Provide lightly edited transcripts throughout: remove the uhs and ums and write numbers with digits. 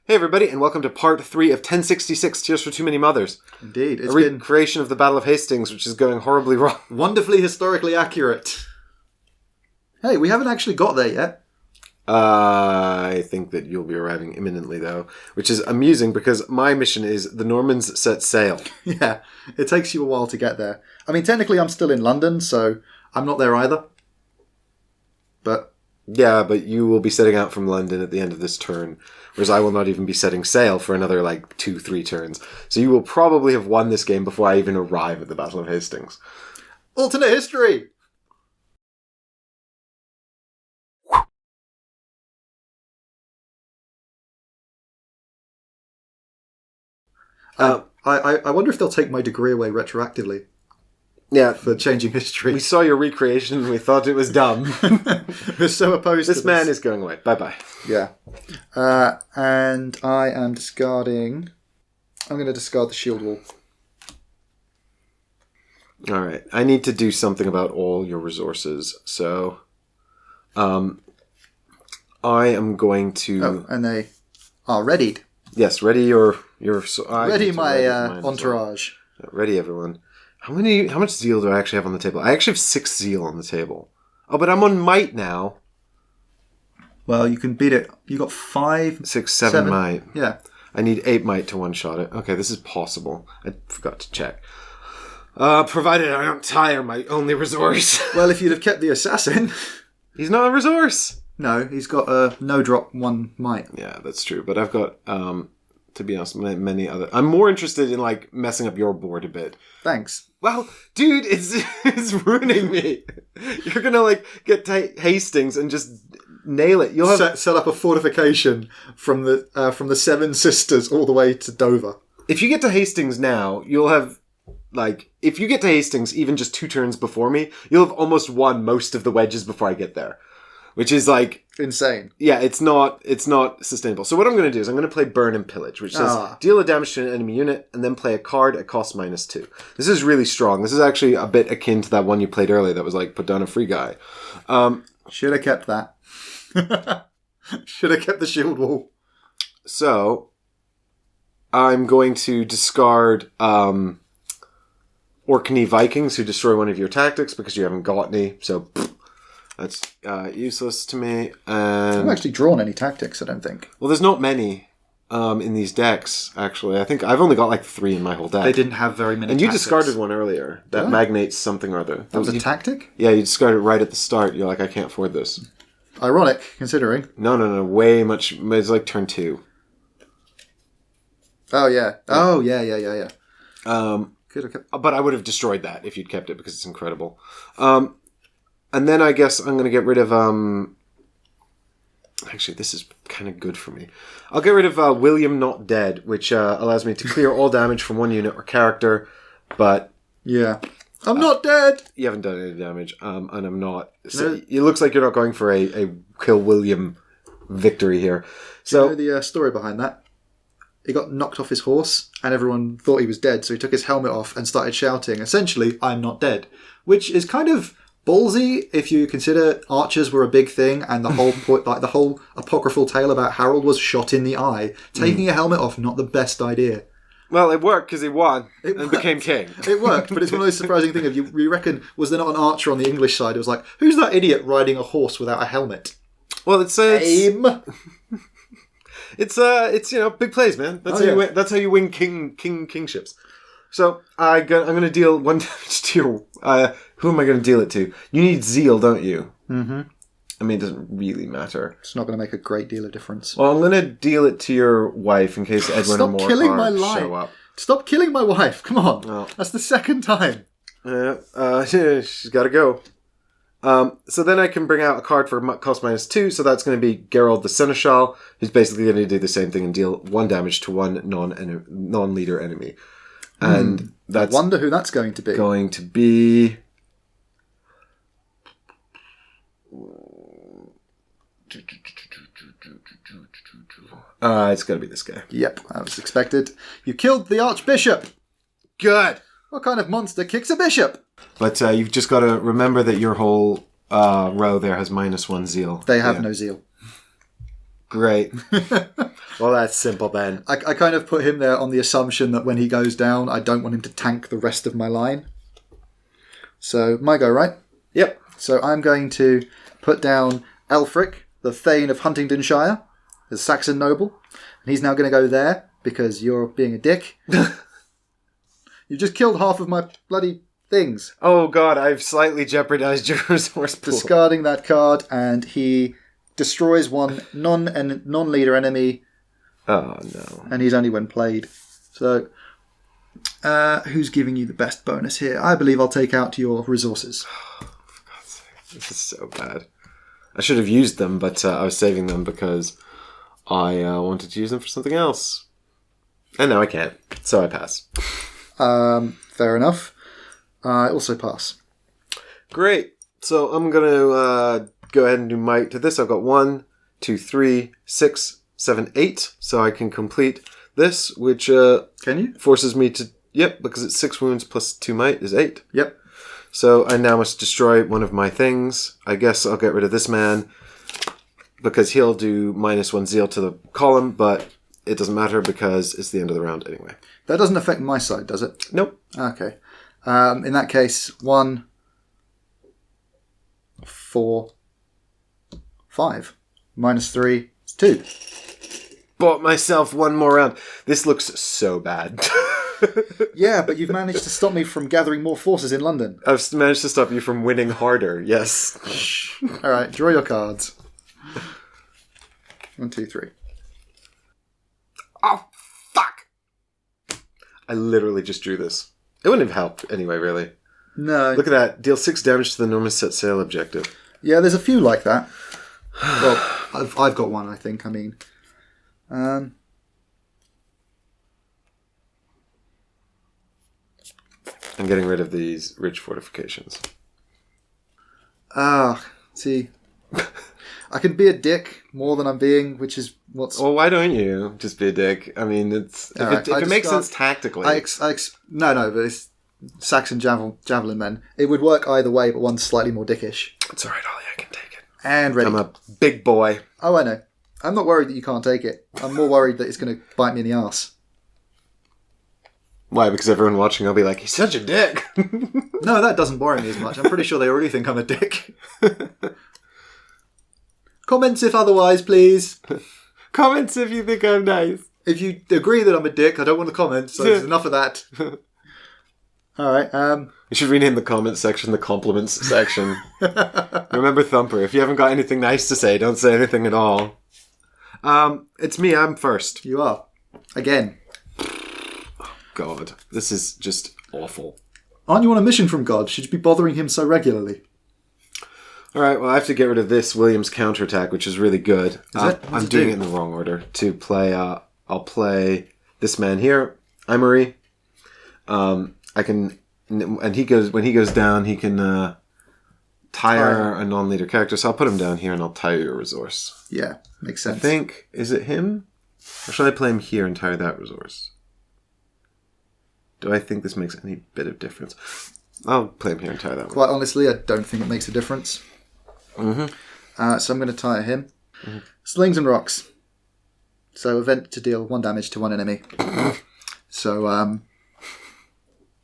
Hey everybody, and welcome to part 3 of 1066 Tears for Too Many Mothers. Indeed. It's a recreation of the Battle of Hastings, which is going horribly wrong. Wonderfully historically accurate. Hey, we haven't actually got there yet. I think that you'll be arriving imminently, though, which is amusing because my mission is the Normans set sail. Yeah, it takes you a while to get there. I mean, technically I'm still in London, so I'm not there either. But... yeah, but you will be setting out from London at the end of this turn, whereas I will not even be setting sail for another, 2-3 turns. So you will probably have won this game before I even arrive at the Battle of Hastings. Alternate history! I wonder if they'll take my degree away retroactively. Yeah. For changing history. We saw your recreation and we thought it was dumb. We're so opposed to this. This man is going away. Bye-bye. Yeah. And I am discarding... I'm going to discard the shield wall. Alright. I need to do something about all your resources. So, I am going to... Oh, and they are readied. Yes, ready your ready my entourage. Well. Ready everyone. How much zeal do I actually have on the table? I actually have 6 zeal on the table. Oh, but I'm on might now. Well, you can beat it. You got 5... 6, 7 might. Yeah. I need 8 might to one-shot it. Okay, this is possible. I forgot to check. Provided I don't tire my only resource. Well, if you'd have kept the assassin... He's not a resource! No, he's got a no-drop 1 might. Yeah, that's true. But I've got, to be honest, many other... I'm more interested in, messing up your board a bit. Thanks. Well, dude, it's ruining me. You're gonna, get to Hastings and just nail it. You'll have... Set up a fortification from the Seven Sisters all the way to Dover. If you get to Hastings now, you'll have... if you get to Hastings even just 2 turns before me, you'll have almost won most of the wedges before I get there. Which is insane. Yeah, it's not sustainable. So what I'm going to do is I'm going to play Burn and Pillage, which says deal a damage to an enemy unit and then play a card at cost -2. This is really strong. This is actually a bit akin to that one you played earlier that was put down a free guy. Should have kept that. Should have kept the shield wall. So I'm going to discard Orkney Vikings who destroy one of your tactics because you haven't got any. So that's useless to me. And I haven't actually drawn any tactics, I don't think. Well, there's not many in these decks, actually. I think I've only got 3 in my whole deck. They didn't have very many And tactics. you discarded one earlier. That magnates something or other. That was a tactic? Yeah, you discarded it right at the start. You're I can't afford this. Ironic, considering. No. Way much. It's turn 2. Oh, yeah. Oh, yeah. But I would have destroyed that if you'd kept it because it's incredible. And then I guess I'm going to get rid of... Actually, this is kind of good for me. I'll get rid of William Not Dead, which allows me to clear all damage from one unit or character, but... yeah. I'm not dead! You haven't done any damage, and I'm not... So it looks like you're not going for a Kill William victory here. So Do you know the story behind that? He got knocked off his horse, and everyone thought he was dead, so he took his helmet off and started shouting, essentially, I'm not dead. Which is kind of... ballsy if you consider archers were a big thing and the whole the whole apocryphal tale about Harold was shot in the eye. Taking a helmet off, not the best idea. Well, it worked because he won and became king. It worked, but it's one of those surprising things. If you reckon, was there not an archer on the English side? It was who's that idiot riding a horse without a helmet? Well, it's aim. It's big plays, man. That's how you win kingships. So I'm going to deal 1 damage to your... who am I going to deal it to? You need zeal, don't you? Mm-hmm. I mean, it doesn't really matter. It's not going to make a great deal of difference. Well, I'm going to deal it to your wife in case Edwin or Morcar show up. Stop killing my wife. Come on. Oh. That's the second time. She's got to go. So then I can bring out a card for cost -2. So that's going to be Gerald the Seneschal, who's basically going to do the same thing and deal 1 damage to one non-leader enemy. And that's... I wonder who that's going to be. Going to be... It's going to be this guy. Yep, that was expected. You killed the Archbishop. Good. What kind of monster kicks a bishop? But you've just got to remember that your whole row there has -1 zeal. They have no zeal. Great. Well, that's simple then. I kind of put him there on the assumption that when he goes down, I don't want him to tank the rest of my line. So, my go, right? Yep. So I'm going to put down Elfric, the Thane of Huntingdonshire, the Saxon noble. And he's now going to go there because you're being a dick. You just killed half of my bloody things. Oh god, I've slightly jeopardized your resource pool. Discarding that card, and he destroys one non-leader enemy. Oh no. And he's only when played. So, who's giving you the best bonus here? I believe I'll take out your resources. For God's sake, this is so bad. I should have used them, but I was saving them because I wanted to use them for something else. And now I can't, so I pass. Fair enough. I also pass. Great. So I'm going to go ahead and do might to this. I've got 1, 2, 3, 6, 7, 8. So I can complete this, which can you? Forces me to... Yep, because it's 6 wounds plus 2 might is 8. Yep. So I now must destroy one of my things. I guess I'll get rid of this man because he'll do -1 zeal to the column, but it doesn't matter because it's the end of the round anyway. That doesn't affect my side, does it? Nope. Okay. In that case, 1, 4, 5. -3 is 2. Bought myself one more round. This looks so bad. Yeah, but you've managed to stop me from gathering more forces in London. I've managed to stop you from winning harder, yes. All right, draw your cards. 1, 2, 3. Oh, fuck! I literally just drew this. It wouldn't have helped anyway, really. No. Look at that. Deal 6 damage to the enormous set sail objective. Yeah, there's a few like that. Well, I've got one, I think. I mean... I'm getting rid of these rich fortifications. See... I can be a dick more than I'm being, which is what's... Well, why don't you just be a dick? I mean, it's if it makes sense tactically. No, but it's Saxon javelin men. It would work either way, but one's slightly more dickish. It's alright, Ollie, I can take it. And ready. I'm a big boy. Oh, I know. I'm not worried that you can't take it. I'm more worried that it's going to bite me in the arse. Why? Because everyone watching will be like, he's such a dick. No, that doesn't worry me as much. I'm pretty sure they already think I'm a dick. Comments if otherwise, please. Comments if you think I'm nice. If you agree that I'm a dick, I don't want to comment, so there's enough of that. Alright, You should rename the comments section the compliments section. Remember Thumper, if you haven't got anything nice to say, don't say anything at all. It's me, I'm first. You are. Again. Oh, God. This is just awful. Aren't you on a mission from God? Should you be bothering him so regularly? Alright, well I have to get rid of this Williams counterattack, which is really good. I'm doing it in the wrong order. To play, I'll play this man here, Emery. I can, and when he goes down, he can tire a non-leader character. So I'll put him down here and I'll tire your resource. Yeah, makes sense. I think, is it him? Or should I play him here and tire that resource? Do I think this makes any bit of difference? I'll play him here and tire that one. Quite honestly, I don't think it makes a difference. Mm-hmm. So I'm going to tire him. Mm-hmm. Slings and rocks. So event to deal 1 damage to 1 enemy. So,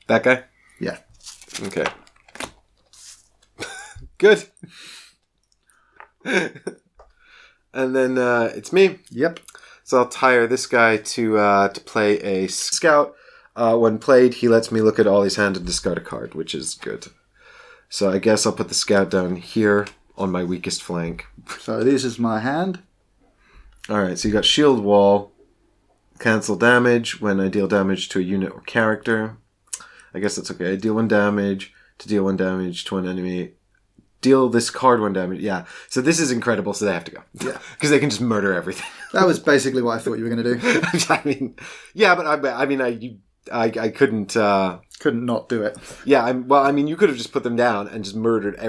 that guy? Yeah. Okay. Good. And then it's me. Yep. So I'll tire this guy to play a scout. When played, he lets me look at all his hand and discard a card, which is good. So I guess I'll put the scout down here on my weakest flank. So this is my hand. Alright, so you got shield wall. Cancel damage when I deal damage to a unit or character. I guess that's okay. I deal 1 damage to deal 1 damage to an enemy. Deal this card 1 damage. Yeah. So this is incredible, so they have to go. Yeah. Because they can just murder everything. That was basically what I thought you were going to do. I mean, yeah, but I couldn't... Couldn't not do it. Yeah, you could have just put them down and just murdered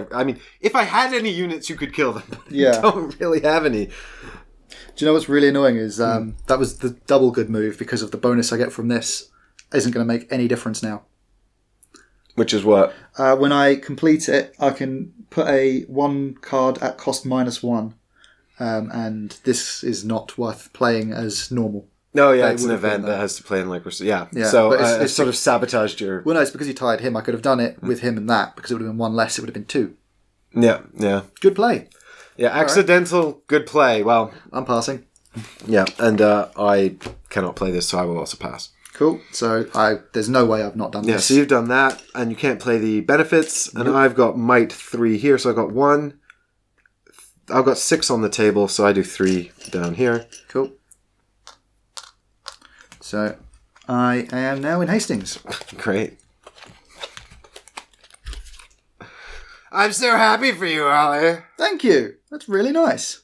if I had any units, you could kill them. But Yeah. I don't really have any. Do you know what's really annoying is that was the double good move because of the bonus I get from this. Isn't going to make any difference now. Which is what? When I complete it, I can put a 1 card at cost -1 and this is not worth playing as normal. No, yeah, They it's an would have event been that has to play in like yeah. Yeah, So but it's it's sort of sabotaged your. Well, no, it's because you tied him. I could have done it with him and that because it would have been one less. It would have been two. Yeah, yeah, Good play. yeah. Accidental good play. Well, I'm passing. yeah, and I cannot play this, so I will also pass. Cool. So there's no way I've not done Yeah, this. so you've done that, and you can't play the benefits, and I've got might 3 here, so I've got 1. I've got 6 on the table, so I do 3 down here. Cool. So I am now in Hastings. Great. I'm so happy for you, Ollie. Thank you. That's really nice.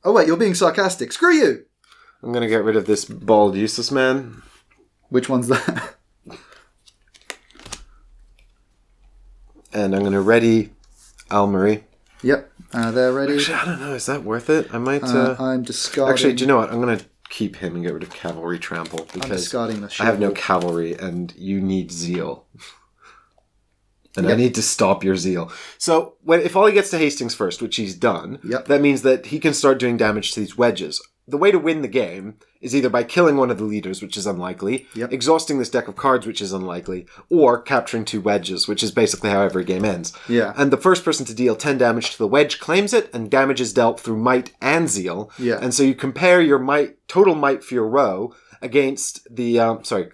Oh wait, you're being sarcastic. Screw you. I'm going to get rid of this bald, useless man. Which one's that? And I'm going to ready Almery. Yep. They're ready. Actually, I don't know. Is that worth it? I might... I'm discarding... Actually, do you know what? I'm going to keep him and get rid of Cavalry Trample. Because I'm discarding the I have no shield. cavalry, and you need zeal. And I need to stop your zeal. So, if Ollie gets to Hastings first, which he's done, that means that he can start doing damage to these wedges. The way to win the game is either by killing one of the leaders, which is unlikely, exhausting this deck of cards, which is unlikely, or capturing 2 wedges, which is basically how every game ends. Yeah. And the first person to deal 10 damage to the wedge claims it, and damage is dealt through might and zeal. Yeah. And so you compare your total might for your row against the,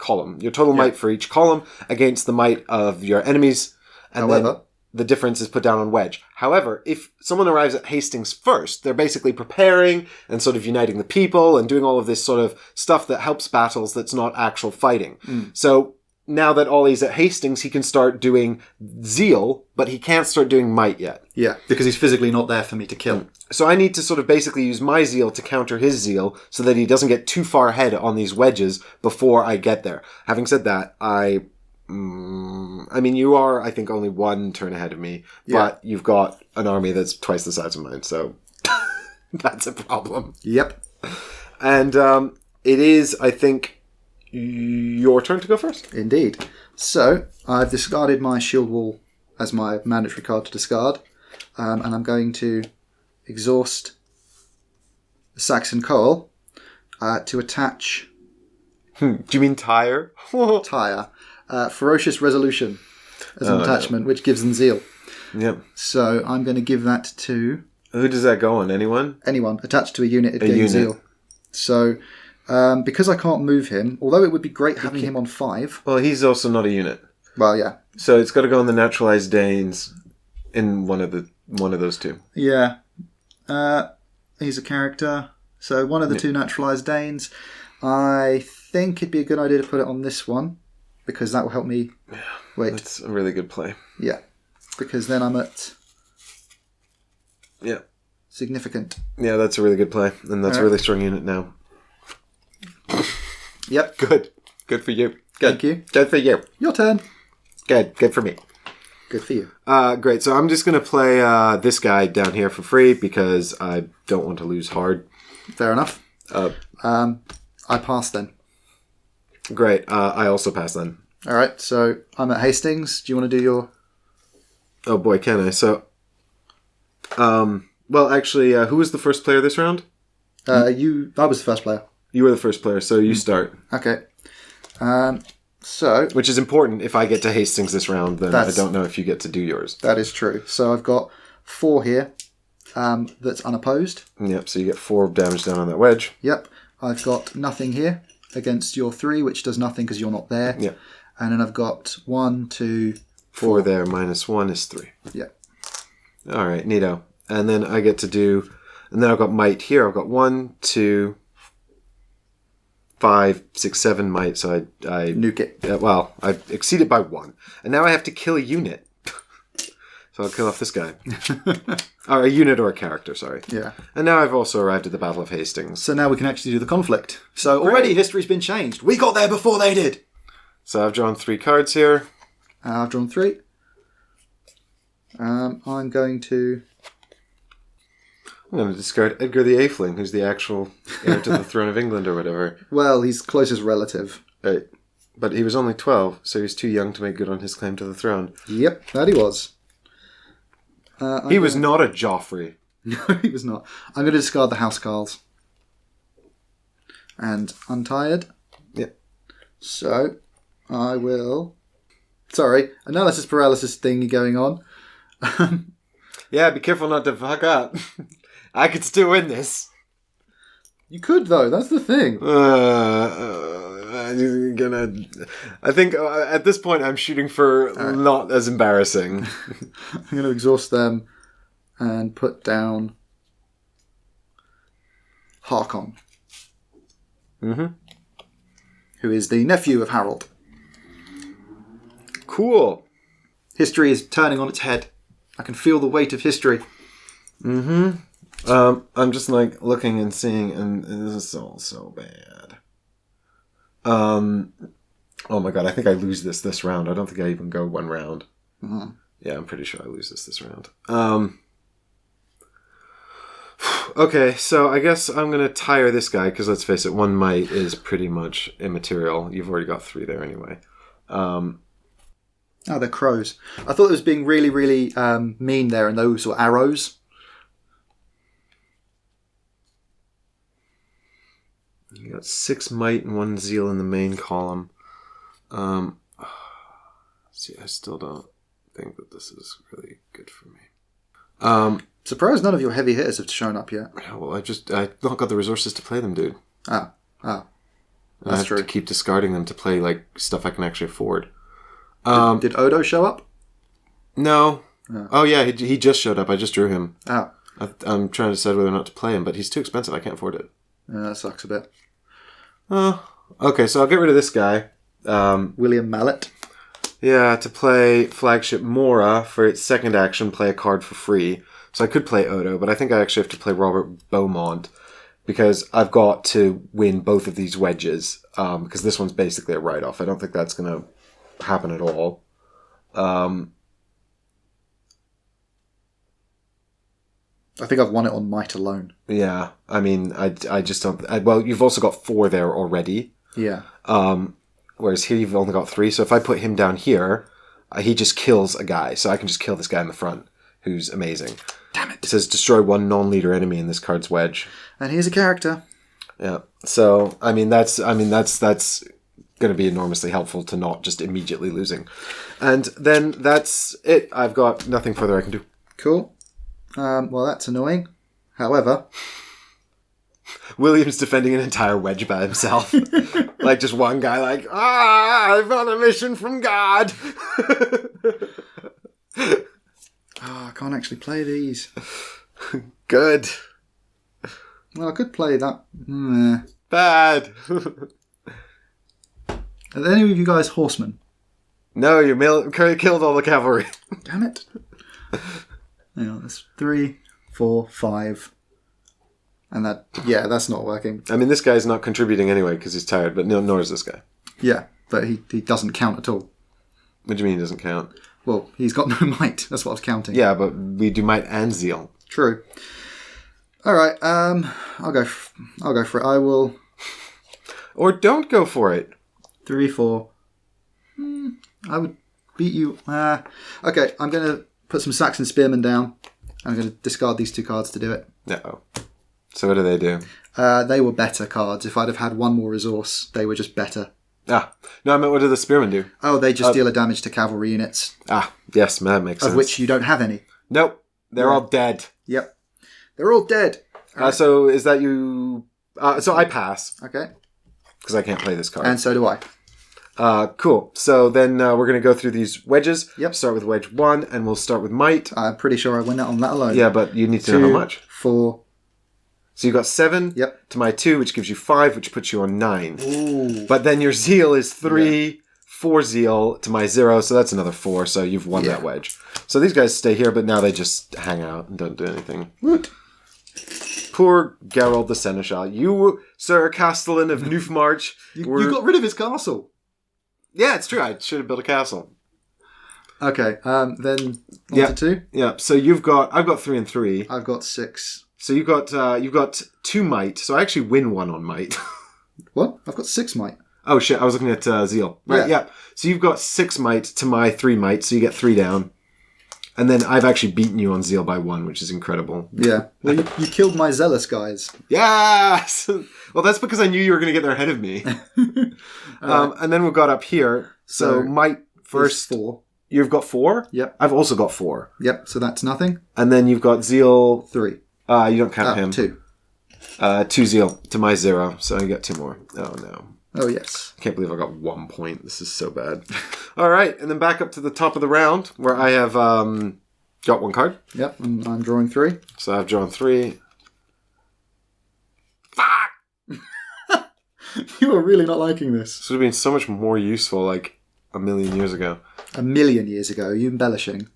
column. Your total might for each column against the might of your enemies. And then the difference is put down on wedge. However, if someone arrives at Hastings first, they're basically preparing and sort of uniting the people and doing all of this sort of stuff that helps battles that's not actual fighting. So now that Ollie's at Hastings, he can start doing zeal, but he can't start doing might yet. Yeah, because he's physically not there for me to kill. So I need to sort of basically use my zeal to counter his zeal so that he doesn't get too far ahead on these wedges before I get there. Having said that, I mean, you are, I think, only 1 turn ahead of me, but you've got an army that's twice the size of mine, so that's a problem. Yep. And it is, I think, your turn to go first. Indeed. So, I've discarded my Shield Wall as my mandatory card to discard, and I'm going to exhaust the Saxon Coal to attach... Do you mean tire? Tire. Ferocious Resolution as an attachment, which gives them zeal. Yep. So I'm going to give that to... Who does that go on? Anyone? Anyone attached to a unit, it gains zeal. So, because I can't move him, although it would be great having him on 5... Well, he's also not a unit. Well, yeah. So it's got to go on the naturalized Danes in one of those 2. Yeah. He's a character. So one of the 2 naturalized Danes. I think it'd be a good idea to put it on this one, because that will help me... Wait. That's a really good play. Yeah. Because then I'm at... Yeah. Significant. Yeah, that's a really good play. And that's a really strong unit now. Yep. Good. Good for you. Good. Thank you. Good for you. Your turn. Good. Good for me. Good for you. Great. So I'm just going to play this guy down here for free because I don't want to lose hard. Fair enough. I pass then. Great. I also pass then. All right. So I'm at Hastings. Do you want to do your... Oh boy, can I? So, well, actually, who was the first player this round? I was the first player. You were the first player, so you start. Okay. So... Which is important. If I get to Hastings this round, then I don't know if you get to do yours. That is true. So I've got 4 here that's unopposed. Yep, so you get 4 damage down on that wedge. Yep. I've got nothing here against your 3, which does nothing because you're not there. Yep. And then I've got 1, 2, 4 there, minus 1 is 3. Yeah. All right, neato. And then I get to do... And then I've got might here. I've got 1, 2... 5, 6, 7 might, so I nuke it. Well, I exceeded by 1. And now I have to kill a unit. So I'll kill off this guy. Or a unit or a character, sorry. Yeah. And now I've also arrived at the Battle of Hastings. So now we can actually do the conflict. So already history's been changed. We got there before they did. So I've drawn 3 cards here. I've drawn 3. I'm going to discard Edgar the Atheling, who's the actual heir to the throne of England or whatever. Well, he's closest relative. Right. But he was only 12, so he was too young to make good on his claim to the throne. Yep, that he was. He was not a Joffrey. No, he was not. I'm going to discard the house cards. And untired. Yep. So, I will... Sorry, analysis paralysis thingy going on. Yeah, be careful not to fuck up. I could still win this. You could, though. That's the thing. I think at this point I'm shooting for not as embarrassing. I'm going to exhaust them and put down Harkon. Mm-hmm. Who is the nephew of Harold. Cool. History is turning on its head. I can feel the weight of history. Mm-hmm. I'm just like looking and seeing, and this is all so bad. Oh my god, I think I lose this round. I don't think I even go one round. Mm-hmm. Yeah, I'm pretty sure I lose this round. Okay, so I guess I'm going to tire this guy, because let's face it, one might is pretty much immaterial. You've already got 3 there anyway. Oh, they're crows. I thought it was being really, really mean there, and those were arrows. You got 6 might and 1 zeal in the main column. See, I still don't think that this is really good for me. Surprised none of your heavy hitters have shown up yet. Yeah, well, I not got the resources to play them, dude. Oh. I That's have true. to keep discarding them to play like stuff I can actually afford. Did Odo show up? No. Oh. Oh yeah, he just showed up. I just drew him. Oh. I'm trying to decide whether or not to play him, but he's too expensive. I can't afford it. That sucks a bit. Okay, so I'll get rid of this guy. William Mallet. Yeah, to play Flagship Mora for its second action, play a card for free. So I could play Odo, but I think I actually have to play Robert Beaumont because I've got to win both of these wedges because this one's basically a write-off. I don't think that's going to happen at all. I think I've won it on might alone. Yeah, I mean, I just don't... well, you've also got 4 there already. Yeah. Whereas here you've only got 3. So if I put him down here, he just kills a guy. So I can just kill this guy in the front, who's amazing. Damn it. It says destroy 1 non-leader enemy in this card's wedge. And here's a character. Yeah. So that's going to be enormously helpful to not just immediately losing. And then that's it. I've got nothing further I can do. Cool. Well, that's annoying. However, William's defending an entire wedge by himself. Like just one guy like, I've on a mission from God. I can't actually play these. Good. Well, I could play that. Bad. Are any of you guys horsemen? No, you killed all the cavalry. Damn it. Hang on, that's 3, 4, 5. And that's not working. I mean, this guy's not contributing anyway because he's tired, but nor is this guy. Yeah, but he doesn't count at all. What do you mean he doesn't count? Well, he's got no might. That's what I was counting. Yeah, but we do might and zeal. True. All right. I'll go for it. I will. Or don't go for it. 3, 4. I would beat you. Okay. I'm going to put some Saxon Spearmen down. I'm going to discard these 2 cards to do it. Uh-oh. So what do they do? They were better cards. If I'd have had 1 more resource, they were just better. No, I meant what do the spearmen do? Oh, they just deal a damage to cavalry units. Yes, that makes sense. Of which you don't have any. Nope, they're all dead. Yep. They're all dead. So is that you... so I pass. Okay. Because I can't play this card. And so do I. Cool. So then we're going to go through these wedges. Yep. Start with wedge 1, and we'll start with might. I'm pretty sure I win that on that alone. Yeah, but you need to 2, know how much. 4. So you've got 7 Yep. to my 2, which gives you 5, which puts you on 9. Ooh. But then your zeal is 3, 4 zeal to my 0, so that's another 4, so you've won that wedge. So these guys stay here, but now they just hang out and don't do anything. Woot. Poor Gerald the Seneschal. You, Sir Castellan of Newfmarch... You got rid of his castle. Yeah, it's true. I should have built a castle. Okay, then 1 to 2. Yeah, so I've got 3 and 3. I've got 6. So you've got 2 might, so I actually win 1 on might. What? I've got 6 might. Oh shit, I was looking at zeal. Right, yeah. So you've got 6 might to my 3 might, so you get 3 down. And then I've actually beaten you on Zeal by 1, which is incredible. Yeah. Well, you killed my zealous guys. Yes! Well, that's because I knew you were going to get there ahead of me. And then we've got up here. So might first... 4. You've got 4? Yep. I've also got 4. Yep, so that's nothing. And then you've got Zeal... 3. You don't count him. 2. 2 Zeal to my 0, so you got 2 more. Oh, no. Oh, yes. I can't believe I got 1 point. This is so bad. All right, and then back up to the top of the round, where I have got 1 card. Yep, and I'm drawing 3. So I've drawn 3. Fuck! You are really not liking this. This would have been so much more useful, like, a million years ago. A million years ago. Are you embellishing?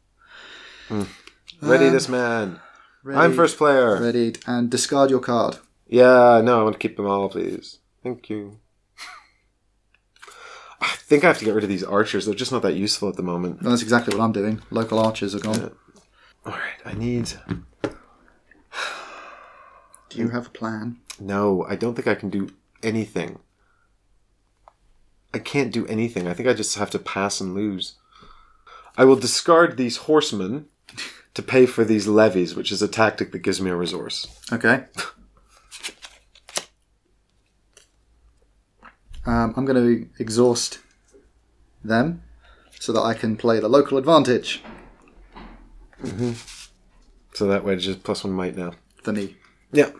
Ready this man. Ready, I'm first player. Readied. And discard your card. Yeah, no, I want to keep them all, please. Thank you. I think I have to get rid of these archers. They're just not that useful at the moment. Well, that's exactly what I'm doing. Local archers are gone. All right, I need... Do you have a plan? No, I don't think I can do anything. I can't do anything. I think I just have to pass and lose. I will discard these horsemen to pay for these levies, which is a tactic that gives me a resource. Okay. I'm going to exhaust them so that I can play the local advantage. Mm-hmm. So that way it's just +1 might now. For me. Yeah.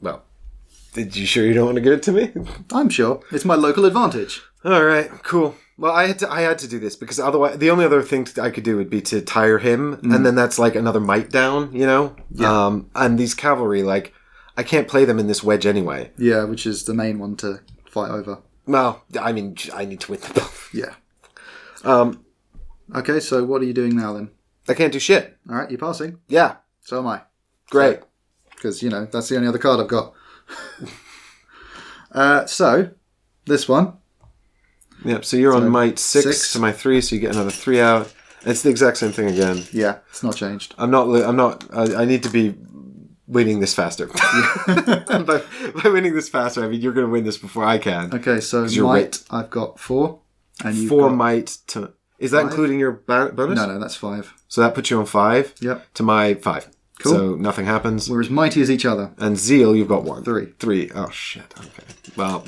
Well, did you sure you don't want to give it to me? I'm sure. It's my local advantage. All right, cool. Well, I had to do this because otherwise the only other thing I could do would be to tire him, and then that's like another might down, you know? Yeah. And these cavalry, like, I can't play them in this wedge anyway. Yeah, which is the main one to fight over. Well, I mean, I need to win them both. Yeah. Okay, so what are you doing now then? I can't do shit. All right, you're passing. Yeah. So am I. Great. Because, you know, that's the only other card I've got. So, this one. Yeah, so you're on might 6 to my 3, so you get another 3 out. It's the exact same thing again. Yeah, it's not changed. I need to be winning this faster. by winning this faster, I mean, you're going to win this before I can. Okay, so might, I've got 4. And you've 4 got might to... Is that 5? Including your bonus? No, that's 5. So that puts you on 5? Yep. To my 5. Cool. So nothing happens. We're as mighty as each other. And Zeal, you've got 1. 3. 3. Oh, shit. Okay. Well...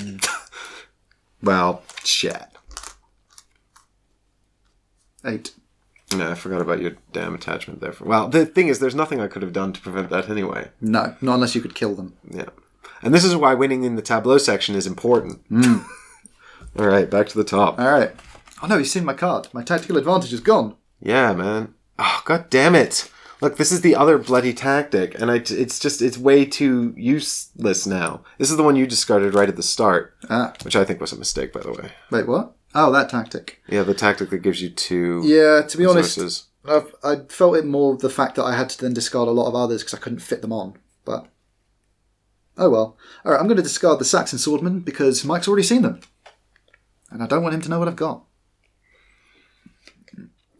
well, shit. 8. No, I forgot about your damn attachment there. Well, the thing is, there's nothing I could have done to prevent that anyway. No, not unless you could kill them. Yeah. And this is why winning in the tableau section is important. All right, back to the top. All right. Oh no, he's seen my card. My tactical advantage is gone. Yeah, man. Oh, god damn it. Look, this is the other bloody tactic, and it's way too useless now. This is the one you discarded right at the start, which I think was a mistake, by the way. Wait, what? Oh, that tactic. Yeah, the tactic that gives you 2 Yeah, to be resources. honest, I felt it more the fact that I had to then discard a lot of others because I couldn't fit them on. But, oh well. All right, I'm going to discard the Saxon Swordman because Mike's already seen them. And I don't want him to know what I've got.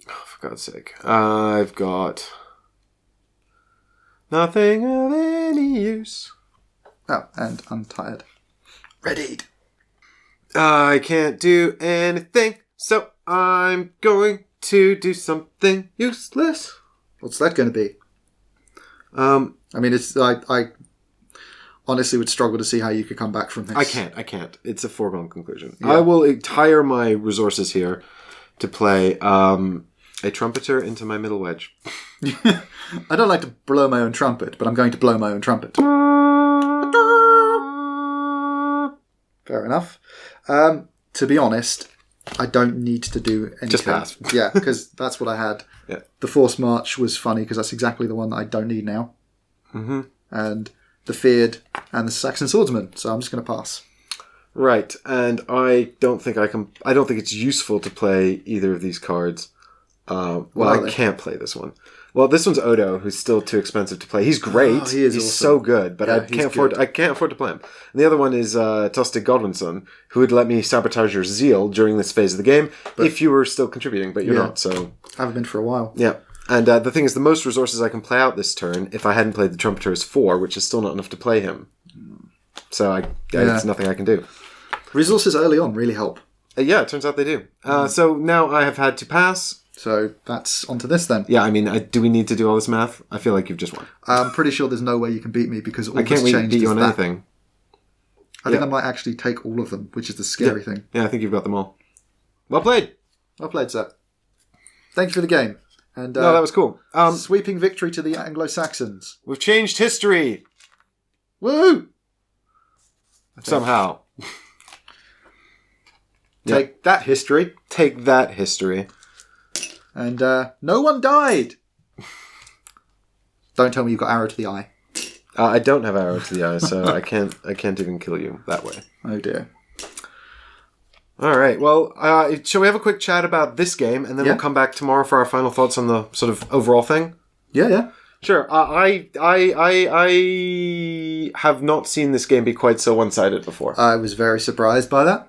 Oh, for God's sake. I've got... nothing of any use. Oh, and I'm tired. Readied. I can't do anything, so I'm going to do something useless. What's that going to be? I mean, it's I honestly would struggle to see how you could come back from this. I can't. It's a foregone conclusion. Yeah. I will tire my resources here to play a trumpeter into my middle wedge. I don't like to blow my own trumpet, but I'm going to blow my own trumpet. Fair enough. To be honest, I don't need to do anything. Just pass. Yeah, because that's what I had. Yeah. The Forced March was funny because that's exactly the one that I don't need now. Mm-hmm. And the Feared and the Saxon Swordsman. So I'm just going to pass. Right, and I don't think it's useful to play either of these cards. I can't play this one. Well, this one's Odo, who's still too expensive to play. He's great. Oh, he's awesome. So good, but I can't afford to play him. And the other one is Tostig Godwinson, who would let me sabotage your Zeal during this phase of the game if you were still contributing, but you're not. So I haven't been for a while. Yeah. And the thing is, the most resources I can play out this turn, if I hadn't played the Trumpeter, is 4, which is still not enough to play him. So there's nothing I can do. Resources early on really help. Yeah, it turns out they do. So now I have had to pass. So that's onto this then. Yeah, I mean, do we need to do all this math? I feel like you've just won. I'm pretty sure there's no way you can beat me because all I can't that's really changed beat you is on that. anything. I think I might actually take all of them, which is the scary thing. Yeah, I think you've got them all. Well played. Well played, sir. Thank you for the game. And No, that was cool. sweeping victory to the Anglo-Saxons. We've changed history. Woo! Somehow. Take that history. Take that history. And no one died. Don't tell me you've got arrow to the eye. I don't have arrow to the eye, so I can't even kill you that way. Oh dear. All right. Well, shall we have a quick chat about this game, and then we'll come back tomorrow for our final thoughts on the sort of overall thing? Yeah. Sure. I have not seen this game be quite so one-sided before. I was very surprised by that.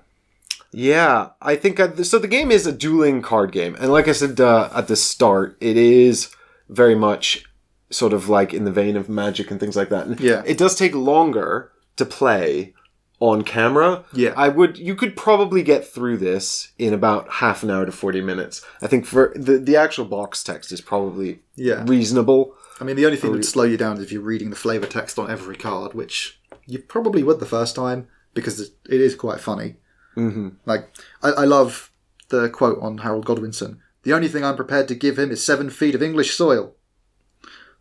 Yeah, I think so. The game is a dueling card game, and like I said at the start, it is very much sort of like in the vein of Magic and things like that. And it does take longer to play on camera. Yeah, you could probably get through this in about half an hour to 40 minutes. I think for the actual box text is probably reasonable. I mean, the only thing that would slow you down is if you're reading the flavor text on every card, which you probably would the first time because it is quite funny. Mm-hmm. Like, I love the quote on Harold Godwinson. The only thing I'm prepared to give him is 7 feet of English soil.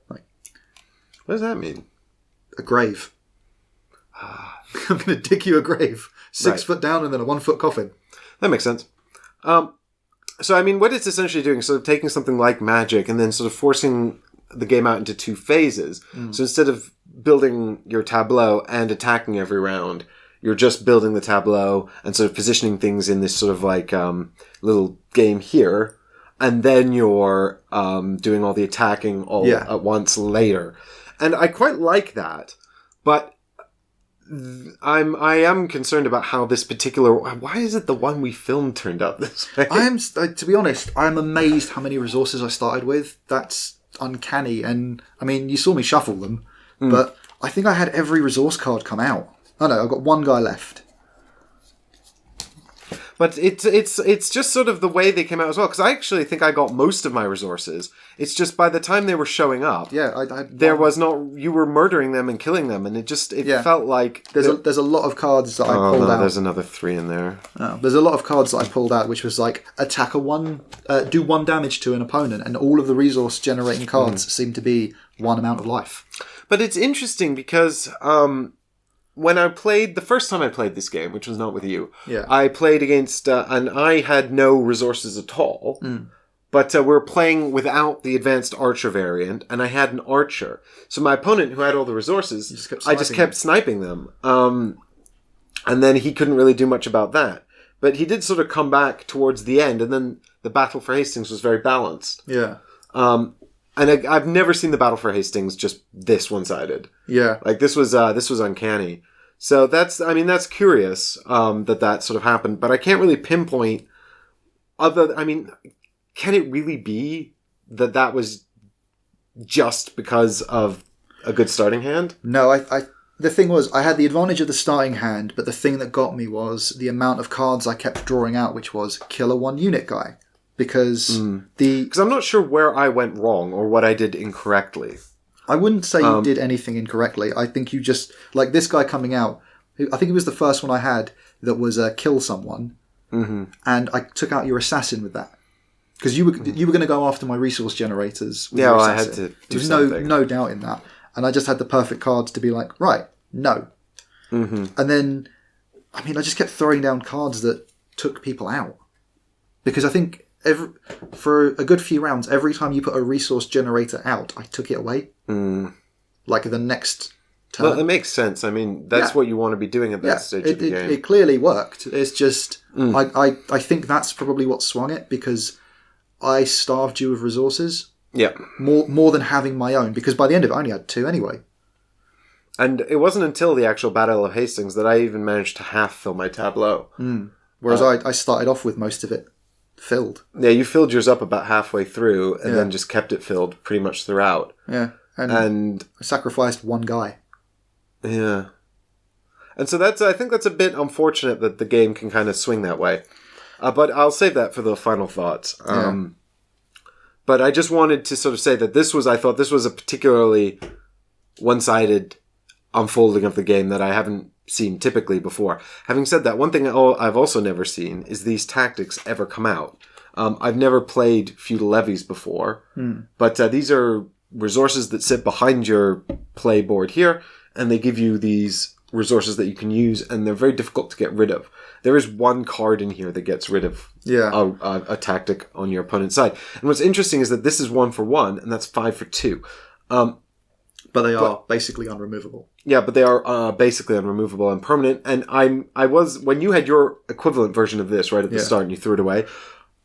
Like, what does that mean? A grave. I'm going to dig you a grave. 6 foot down and then a 1 foot coffin. That makes sense. So, I mean, what it's essentially doing is sort of taking something like Magic and then sort of forcing the game out into 2 phases. So instead of building your tableau and attacking every round, you're just building the tableau and sort of positioning things in this sort of like little game here. And then you're doing all the attacking all at once later. And I quite like that. But I am concerned about how this particular... Why is it the one we filmed turned out this way? To be honest, I'm amazed how many resources I started with. That's uncanny. And, I mean, you saw me shuffle them. But I think I had every resource card come out. Oh no, I've got one guy left. But it's just sort of the way they came out as well. Because I actually think I got most of my resources. It's just by the time they were showing up, there was not... You were murdering them and killing them, and it felt like... There's a lot of cards that I pulled out. There's another 3 in there. Oh, there's a lot of cards that I pulled out, which was like, attack do 1 damage to an opponent, and all of the resource generating cards seem to be 1 amount of life. But it's interesting because... when I played, the first time I played this game, which was not with you, I played against, and I had no resources at all, but we were playing without the advanced archer variant, and I had an archer. So my opponent, who had all the resources, I just kept sniping them. And then he couldn't really do much about that. But he did sort of come back towards the end, and then the Battle for Hastings was very balanced. Yeah. And I've never seen the Battle for Hastings just this one-sided. Yeah. Like, this was uncanny. So that's curious, that sort of happened. But I can't really pinpoint can it really be that was just because of a good starting hand? No, the thing was, I had the advantage of the starting hand, but the thing that got me was the amount of cards I kept drawing out, which was kill a 1 unit guy. Because I'm not sure where I went wrong or what I did incorrectly. I wouldn't say you did anything incorrectly. I think you just... Like, this guy coming out, I think it was the first one I had that was kill someone, and I took out your assassin with that. Because you were going to go after my resource generators with your assassin. I had to do something. There's no doubt in that. And I just had the perfect cards to be like, right, no. And then, I just kept throwing down cards that took people out. Because I think... for a good few rounds, every time you put a resource generator out, I took it away. Like the next turn. Well, it makes sense. That's what you want to be doing at that stage of the game. It clearly worked. It's just, I think that's probably what swung it, because I starved you of resources. Yeah. More than having my own, because by the end of it, I only had 2 anyway. And it wasn't until the actual Battle of Hastings that I even managed to half fill my tableau. Whereas I started off with most of it filled. Yeah, you filled yours up about halfway through and then just kept it filled pretty much throughout. Yeah. And I sacrificed 1 guy. Yeah. And so I think that's a bit unfortunate that the game can kind of swing that way. But I'll save that for the final thoughts. But I just wanted to sort of say that I thought this was a particularly one-sided unfolding of the game that I haven't seen typically before. Having said that, one thing I've also never seen is these tactics ever come out. I've never played feudal levies before, but these are resources that sit behind your play board here, and they give you these resources that you can use, and they're very difficult to get rid of. There is one card in here that gets rid of a tactic on your opponent's side. And what's interesting is that this is 1 for 1, and that's 5 for 2. But they are basically unremovable. Yeah, but they are basically unremovable and permanent. And I was, when you had your equivalent version of this right at the start and you threw it away,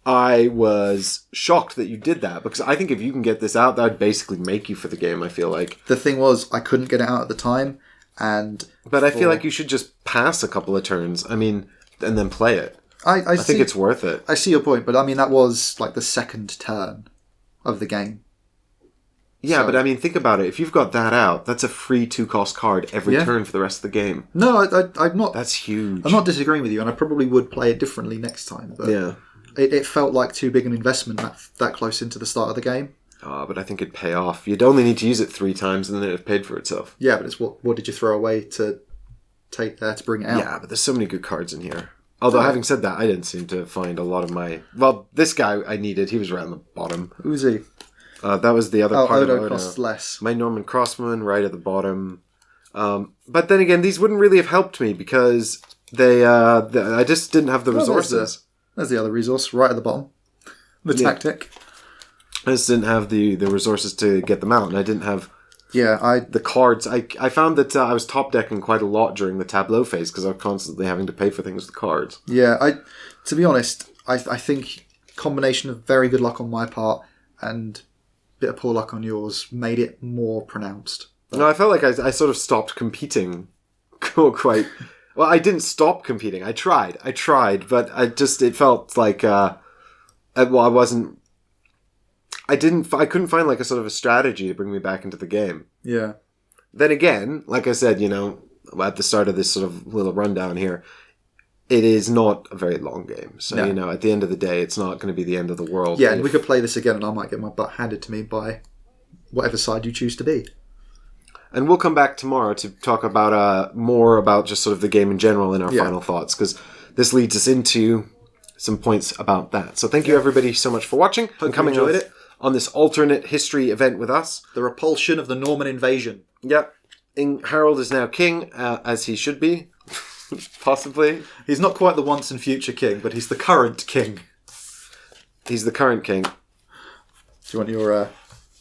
I was shocked that you did that, because I think if you can get this out, that would basically make you for the game, I feel like. The thing was, I couldn't get it out at the time, but I feel like you should just pass a couple of turns, and then play it. I think it's worth it. I see your point, but that was like the second turn of the game. Yeah, so, but think about it. If you've got that out, that's a free 2-cost card every turn for the rest of the game. No, I'm not. That's huge. I'm not disagreeing with you, and I probably would play it differently next time. But yeah. It felt like too big an investment that close into the start of the game. But I think it'd pay off. You'd only need to use it 3 times and then it'd have paid for itself. Yeah, but it's what did you throw away to take there to bring it out? Yeah, but there's so many good cards in here. Although, having said that, I didn't seem to find a lot of my... Well, this guy I needed, he was right on the bottom. Who's he? That was the other part Odo of Odo. costs less. My Norman Crossman, right at the bottom. But then again, these wouldn't really have helped me because I just didn't have the resources. There's the other resource, right at the bottom. The tactic. I just didn't have the resources to get them out, and I didn't have the cards. I found that I was top decking quite a lot during the tableau phase because I was constantly having to pay for things with cards. Yeah, to be honest, I think combination of very good luck on my part and a bit of poor luck on yours made it more pronounced. No, I felt like I sort of stopped competing quite... Well, I didn't stop competing. I tried, but it felt like... I couldn't find like a sort of a strategy to bring me back into the game. Yeah. Then again, like I said, at the start of this sort of little rundown here, it is not a very long game. So, at the end of the day, it's not going to be the end of the world. Yeah, and we could play this again and I might get my butt handed to me by whatever side you choose to be. And we'll come back tomorrow to talk about more about just sort of the game in general in our final thoughts, because this leads us into some points about that. So thank you everybody so much for watching and coming enjoyed it on this alternate history event with us. The repulsion of the Norman invasion. Yep. Harold is now king, as he should be. Possibly. He's not quite the once and future king, but he's the current king. He's the current king. Do you want your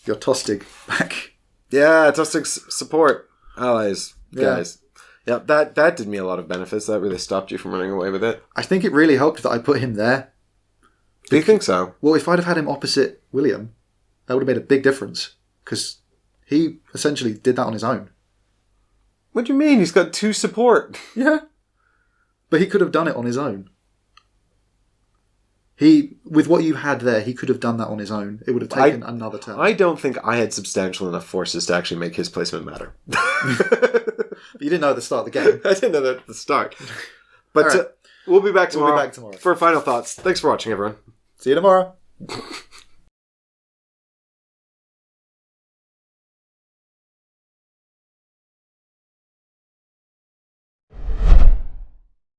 Tostig back? Yeah, Tostig's support. Allies. Guys. Yeah, that did me a lot of benefits. That really stopped you from running away with it. I think it really helped that I put him there. Do you think so? Well, if I'd have had him opposite William, that would have made a big difference. Because he essentially did that on his own. What do you mean? He's got 2 support. Yeah. But he could have done it on his own. With what you had there, he could have done that on his own. It would have taken another turn. I don't think I had substantial enough forces to actually make his placement matter. You didn't know at the start of the game. I didn't know that at the start. But we'll be back tomorrow, for for final thoughts. Thanks for watching, everyone. See you tomorrow.